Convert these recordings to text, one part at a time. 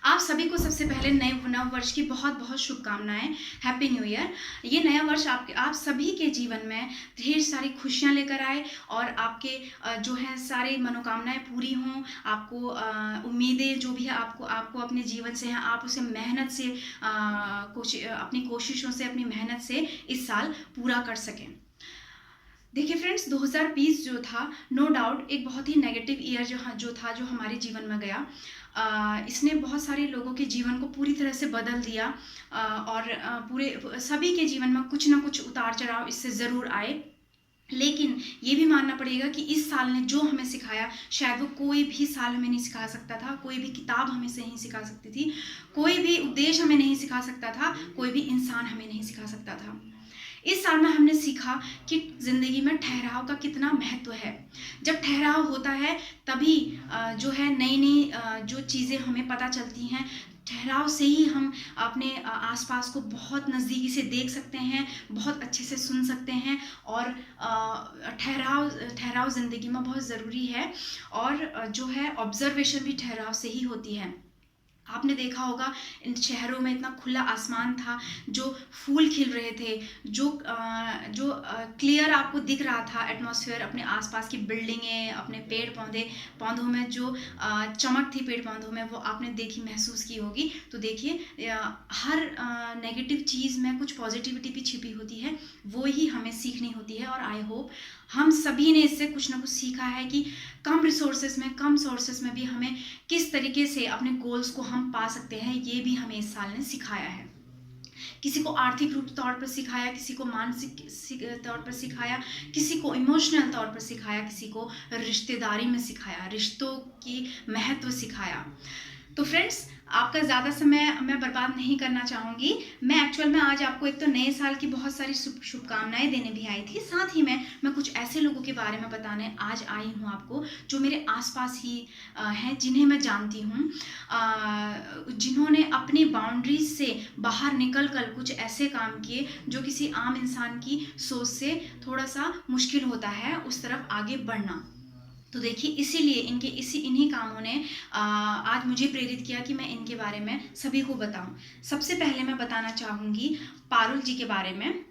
आप सभी को सबसे पहले नए नव वर्ष की बहुत बहुत शुभकामनाएं। Happy new year. ये नया वर्ष आप सभी के जीवन में ढेर सारी खुशियां लेकर आए और आपके जो है सारी मनोकामनाएं पूरी हों। आपको उम्मीदें जो भी है आपको आपको अपने जीवन से हैं, आप उसे मेहनत से अपनी कोशिशों से, अपनी मेहनत से इस साल पूरा कर सकें। देखिए फ्रेंड्स, 2020 जो था नो डाउट एक बहुत ही नेगेटिव ईयर जो हमारे जीवन में गया। इसने बहुत सारे लोगों के जीवन को पूरी तरह से बदल दिया और पूरे सभी के जीवन में कुछ ना कुछ उतार चढ़ाव इससे ज़रूर आए। लेकिन ये भी मानना पड़ेगा कि इस साल ने जो हमें सिखाया, शायद वो कोई भी साल हमें नहीं सिखा सकता था, कोई भी किताब हमें से नहीं सिखा सकती थी, कोई भी उपदेश हमें नहीं सिखा सकता था, कोई भी इंसान हमें नहीं सिखा सकता था। इस साल में हमने सीखा कि ज़िंदगी में ठहराव का कितना महत्व है। जब ठहराव होता है तभी जो है नई नई जो चीज़ें हमें पता चलती हैं। ठहराव से ही हम अपने आसपास को बहुत नज़दीकी से देख सकते हैं, बहुत अच्छे से सुन सकते हैं और ठहराव ज़िंदगी में बहुत ज़रूरी है। और जो है ऑब्जर्वेशन भी ठहराव से ही होती है। आपने देखा होगा इन शहरों में इतना खुला आसमान था, जो फूल खिल रहे थे, जो क्लियर आपको दिख रहा था एटमॉस्फेयर, अपने आसपास की बिल्डिंगें, अपने पेड़ पौधों में जो चमक थी पेड़ पौधों में, वो आपने देखी, महसूस की होगी। तो देखिए हर नेगेटिव चीज़ में कुछ पॉजिटिविटी भी छिपी होती है, वो ही हमें सीखनी होती है। और आई होप हम सभी ने इससे कुछ ना कुछ सीखा है कि कम सोर्सेस में भी हमें किस तरीके से अपने गोल्स को हम पा सकते हैं, ये भी हमें इस साल ने सिखाया है। किसी को आर्थिक रूप तौर पर सिखाया, किसी को मानसिक तौर पर सिखाया, किसी को इमोशनल तौर पर सिखाया, किसी को रिश्तेदारी में सिखाया, रिश्तों की महत्व सिखाया। तो फ्रेंड्स, आपका ज़्यादा समय मैं बर्बाद नहीं करना चाहूँगी। मैं एक्चुअल में आज आपको एक तो नए साल की बहुत सारी शुभकामनाएं देने भी आई थी, साथ ही मैं कुछ ऐसे लोगों के बारे में बताने आज आई हूँ आपको, जो मेरे आसपास ही हैं, जिन्हें मैं जानती हूँ, जिन्होंने अपनी बाउंड्रीज से बाहर निकल कर कुछ ऐसे काम किए जो किसी आम इंसान की सोच से थोड़ा सा मुश्किल होता है उस तरफ आगे बढ़ना। तो देखिए, इसीलिए इन्हीं कामों ने आज मुझे प्रेरित किया कि मैं इनके बारे में सभी को बताऊं। सबसे पहले मैं बताना चाहूँगी पारुल जी के बारे में।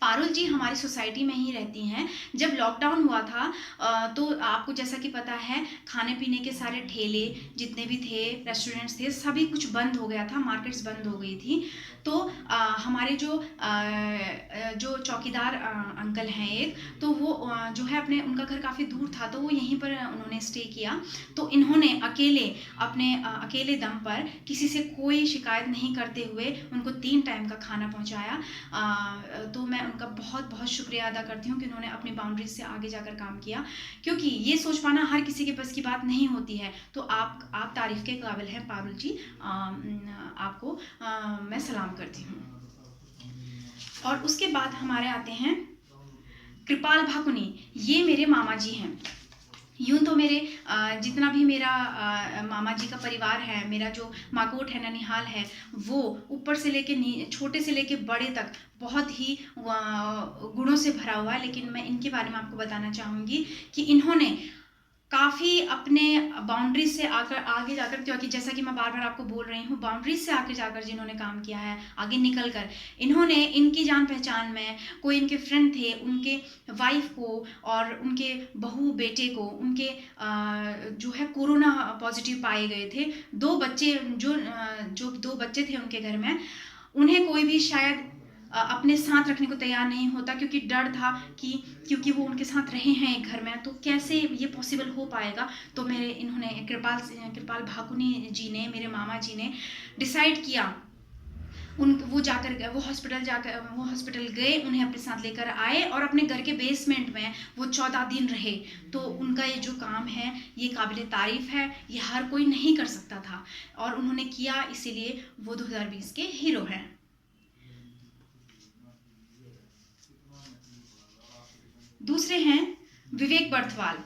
पारुल जी हमारी सोसाइटी में ही रहती हैं। जब लॉकडाउन हुआ था तो आपको जैसा कि पता है, खाने पीने के सारे ठेले जितने भी थे, रेस्टोरेंट्स थे, सभी कुछ बंद हो गया था, मार्केट्स बंद हो गई थी। तो हमारे जो चौकीदार अंकल हैं एक, तो वो जो है उनका घर काफ़ी दूर था, तो वो यहीं पर उन्होंने स्टे किया। तो इन्होंने अकेले दम पर किसी से कोई शिकायत नहीं करते हुए उनको 3 टाइम का खाना पहुंचाया। तो मैं उनका बहुत बहुत शुक्रिया अदा करती हूँ कि उन्होंने अपनी बाउंड्रीज से आगे जाकर काम किया, क्योंकि ये सोच पाना हर किसी के बस की बात नहीं होती है। तो आप तारीफ के काबिल हैं पारुल जी। आपको मैं सलाम करती हूँ। और उसके बाद हमारे आते हैं कृपाल भाकुनी। ये मेरे मामा जी हैं। यूँ तो मेरे जितना भी मेरा मामा जी का परिवार है, मेरा जो माकोट है, ननिहाल है, वो ऊपर से लेके छोटे से लेके बड़े तक बहुत ही गुणों से भरा हुआ है। लेकिन मैं इनके बारे में आपको बताना चाहूँगी कि इन्होंने काफ़ी अपने बाउंड्रीज से आगे जाकर, क्योंकि जैसा कि मैं बार बार आपको बोल रही हूँ, बाउंड्रीज से आगे जाकर जिन्होंने काम किया है, आगे निकल कर इन्होंने इनकी जान पहचान में कोई इनके फ्रेंड थे, उनके वाइफ को और उनके बहू बेटे को, उनके जो है कोरोना पॉजिटिव पाए गए थे। 2 बच्चे जो 2 बच्चे थे उनके घर में, उन्हें कोई भी शायद अपने साथ रखने को तैयार नहीं होता, क्योंकि डर था कि क्योंकि वो उनके साथ रहे हैं एक घर में, तो कैसे ये पॉसिबल हो पाएगा। तो इन्होंने कृपाल भाकुनी जी ने, मेरे मामा जी ने डिसाइड किया, वो हॉस्पिटल गए, उन्हें अपने साथ लेकर आए और अपने घर के बेसमेंट में वो 14 दिन रहे। तो उनका ये जो काम है, ये काबिल तारीफ है, ये हर कोई नहीं कर सकता था और उन्होंने किया, इसीलिए वो 2020 के हीरो हैं। दूसरे हैं विवेक बर्थवाल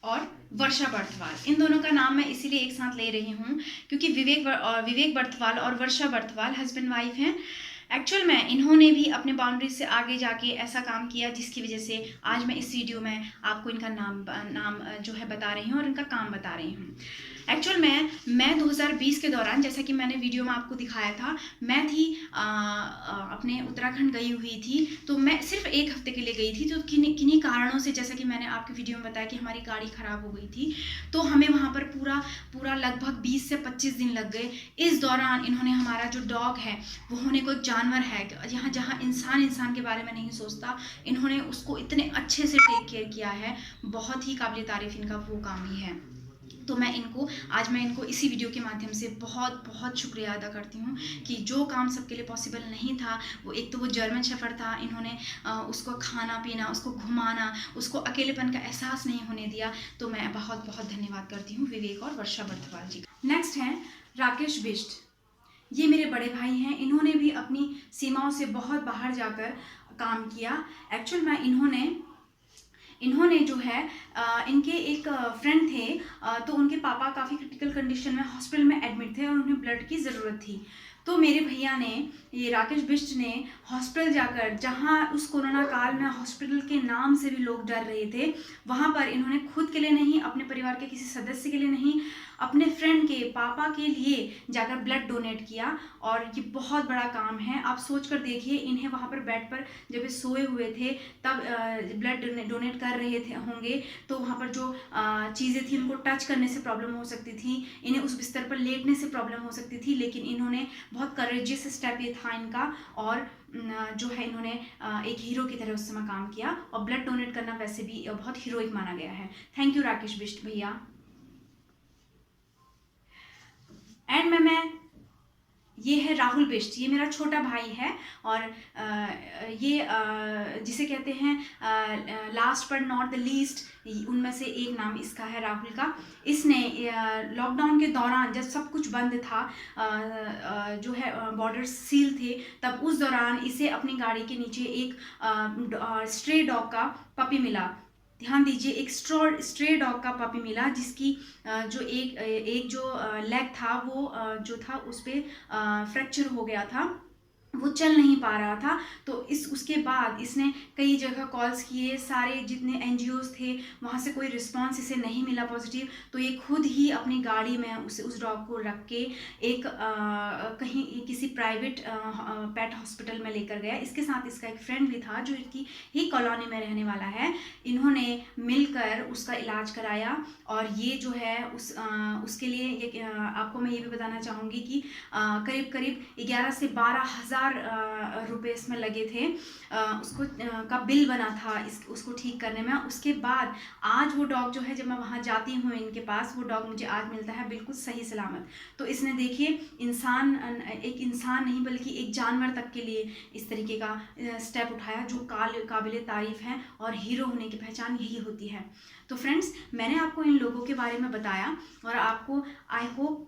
और वर्षा बर्थवाल। इन दोनों का नाम मैं इसीलिए एक साथ ले रही हूँ क्योंकि विवेक बर्थवाल और वर्षा बर्थवाल हस्बैंड वाइफ हैं। एक्चुअल में इन्होंने भी अपने बाउंड्री से आगे जाके ऐसा काम किया जिसकी वजह से आज मैं इस वीडियो में आपको इनका नाम जो है बता रही हूँ और इनका काम बता रही हूँ। एक्चुअल में मैं 2020 के दौरान, जैसा कि मैंने वीडियो में आपको दिखाया था, मैं थी अपने उत्तराखंड गई हुई थी। तो मैं सिर्फ 1 हफ्ते के लिए गई थी। तो किन्हीं कारणों से, जैसा कि मैंने आपके वीडियो में बताया कि हमारी गाड़ी ख़राब हो गई थी, तो हमें वहाँ पर पूरा लगभग 20 से 25 दिन लग गए। इस दौरान इन्होंने, हमारा जो डॉग है वो होने को एक जानवर है, यहाँ जहाँ इंसान के बारे में नहीं सोचता, इन्होंने उसको इतने अच्छे से टेक केयर किया है। बहुत ही काबिल तारीफ़ इनका वो काम भी है। तो मैं इनको इसी वीडियो के माध्यम से बहुत बहुत शुक्रिया अदा करती हूँ कि जो काम सबके लिए पॉसिबल नहीं था, वो जर्मन शेफर्ड था, इन्होंने उसको खाना पीना, उसको घुमाना, उसको अकेलेपन का एहसास नहीं होने दिया। तो मैं बहुत बहुत धन्यवाद करती हूँ विवेक और वर्षा बर्थवाल जी का। नेक्स्ट हैं राकेश बिष्ट। ये मेरे बड़े भाई हैं। इन्होंने भी अपनी सीमाओं से बहुत बाहर जाकर काम किया। एक्चुअल में इन्होंने जो है इनके एक फ्रेंड थे, तो उनके पापा काफ़ी क्रिटिकल कंडीशन में हॉस्पिटल में एडमिट थे और उन्हें ब्लड की ज़रूरत थी। तो मेरे भैया ने, ये राकेश बिष्ट ने, हॉस्पिटल जाकर, जहां उस कोरोना काल में हॉस्पिटल के नाम से भी लोग डर रहे थे, वहां पर इन्होंने खुद के लिए नहीं, अपने परिवार के किसी सदस्य के लिए नहीं, अपने फ्रेंड के पापा के लिए जाकर ब्लड डोनेट किया। और ये बहुत बड़ा काम है। आप सोच कर देखिए, इन्हें वहाँ पर बेड पर जब ये सोए हुए थे तब ब्लड डोनेट कर रहे थे होंगे, तो वहाँ पर जो चीज़ें थी उनको टच करने से प्रॉब्लम हो सकती थी, इन्हें उस बिस्तर पर लेटने से प्रॉब्लम हो सकती थी, लेकिन इन्होंने बहुत करेजियस स्टेप ये था इनका, और जो है इन्होंने एक हीरो की तरह उस समय काम किया। और ब्लड डोनेट करना वैसे भी बहुत हीरोइक माना गया है। थैंक यू राकेश बिष्ट भैया। एंड मैं ये है राहुल बिष्ट। ये मेरा छोटा भाई है, और ये जिसे कहते हैं last but not the least, उनमें से एक नाम इसका है, राहुल का। इसने लॉकडाउन के दौरान जब सब कुछ बंद था, जो है बॉर्डर सील थे, तब उस दौरान इसे अपनी गाड़ी के नीचे एक स्ट्रे डॉग का पपी मिला। ध्यान दीजिए, एक स्ट्रे डॉग का पपी मिला, जिसकी जो एक जो लेग था वो जो था उस पर फ्रैक्चर हो गया था, वो चल नहीं पा रहा था। तो उसके बाद इसने कई जगह कॉल्स किए, सारे जितने एनजीओज थे वहाँ से कोई रिस्पांस इसे नहीं मिला पॉजिटिव। तो ये खुद ही अपनी गाड़ी में उस डॉग को रख के एक कहीं किसी प्राइवेट पेट हॉस्पिटल में लेकर गया। इसके साथ इसका एक फ्रेंड भी था जो इसकी ही कॉलोनी में रहने वाला है। इन्होंने मिलकर उसका इलाज कराया, और ये जो है उसके लिए आपको मैं ये भी बताना चाहूँगी कि करीब 11 से 12 हज़ार रुपए इसमें लगे थे। उसको का बिल बना था उसको ठीक करने में। उसके बाद आज वो डॉग जो है, जब मैं वहाँ जाती हूँ इनके पास, वो डॉग मुझे आज मिलता है बिल्कुल सही सलामत। तो इसने देखिए, एक इंसान नहीं बल्कि एक जानवर तक के लिए इस तरीके का स्टेप उठाया, जो काबिल तारीफ है। और हीरो होने की पहचान यही होती है। तो फ्रेंड्स, मैंने आपको इन लोगों के बारे में बताया, और आपको I hope,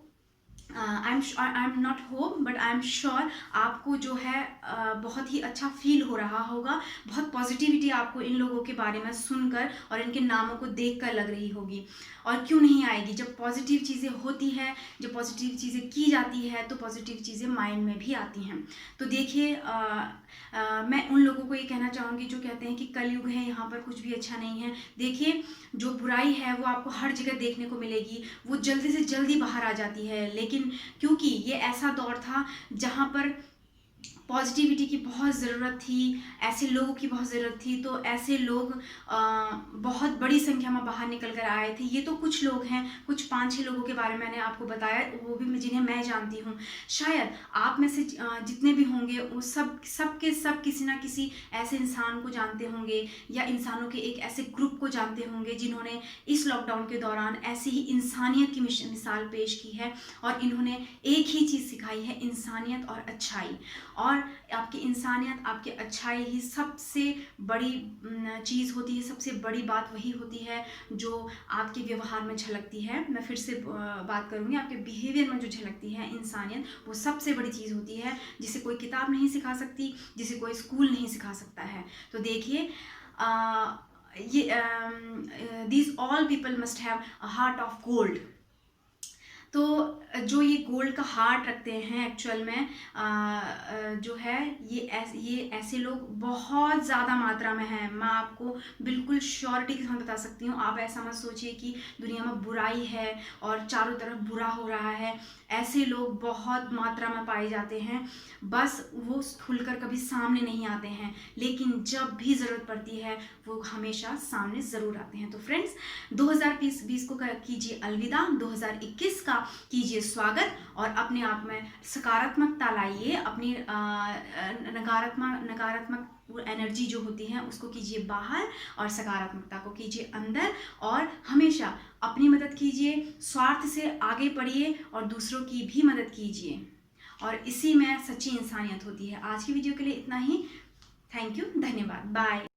I am not hope but I am sure आपको जो है बहुत ही अच्छा फील हो रहा होगा। बहुत पॉजिटिविटी आपको इन लोगों के बारे में सुनकर और इनके नामों को देखकर लग रही होगी। और क्यों नहीं आएगी, जब पॉजिटिव चीज़ें होती है, जब पॉजिटिव चीज़ें की जाती है, तो पॉजिटिव चीज़ें माइंड में भी आती हैं। तो देखिए, मैं उन लोगों को ये कहना चाहूँगी जो कहते हैं कि कलयुग है, यहाँ पर कुछ भी अच्छा नहीं है। देखिए, जो बुराई है वो आपको हर जगह देखने को मिलेगी, वो जल्दी से जल्दी बाहर आ जाती है। लेकिन क्योंकि ये ऐसा दौर था जहाँ पर पॉजिटिविटी की बहुत ज़रूरत थी, ऐसे लोगों की बहुत ज़रूरत थी, तो ऐसे लोग बहुत बड़ी संख्या में बाहर निकल कर आए थे। ये तो कुछ लोग हैं, कुछ 5-6 लोगों के बारे में मैंने आपको बताया, वो भी जिन्हें मैं जानती हूँ। शायद आप में से जितने भी होंगे वो सब किसी ना किसी ऐसे इंसान को जानते होंगे, या इंसानों के एक ऐसे ग्रुप को जानते होंगे जिन्होंने इस लॉकडाउन के दौरान ऐसी ही इंसानियत की मिसाल पेश की है। और इन्होंने एक ही चीज़ सिखाई है, इंसानियत और अच्छाई। और आपकी इंसानियत, आपकी अच्छाई ही सबसे बड़ी चीज़ होती है। सबसे बड़ी बात वही होती है जो आपके व्यवहार में झलकती है। मैं फिर से बात करूँगी, आपके बिहेवियर में जो झलकती है इंसानियत, वो सबसे बड़ी चीज़ होती है, जिसे कोई किताब नहीं सिखा सकती, जिसे कोई स्कूल नहीं सिखा सकता है। तो देखिए, ये these all people must have a heart of gold. तो जो ये गोल्ड का हार्ट रखते हैं एक्चुअल में जो है ये ऐसे लोग बहुत ज़्यादा मात्रा में हैं। मैं आपको बिल्कुल श्योरिटी के साथ बता सकती हूँ। आप ऐसा मत सोचिए कि दुनिया में बुराई है और चारों तरफ बुरा हो रहा है। ऐसे लोग बहुत मात्रा में पाए जाते हैं, बस वो खुलकर कभी सामने नहीं आते हैं, लेकिन जब भी ज़रूरत पड़ती है वो हमेशा सामने ज़रूर आते हैं। तो फ्रेंड्स, 2020 को कीजिए अलविदा, 2021 का कीजिए स्वागत और अपने आप में सकारात्मकता लाइए। अपनी नकारात्मक एनर्जी जो होती है उसको कीजिए बाहर और सकारात्मकता को कीजिए अंदर, और हमेशा अपनी मदद कीजिए, स्वार्थ से आगे बढ़िए और दूसरों की भी मदद कीजिए, और इसी में सच्ची इंसानियत होती है। आज की वीडियो के लिए इतना ही। थैंक यू, धन्यवाद, बाय।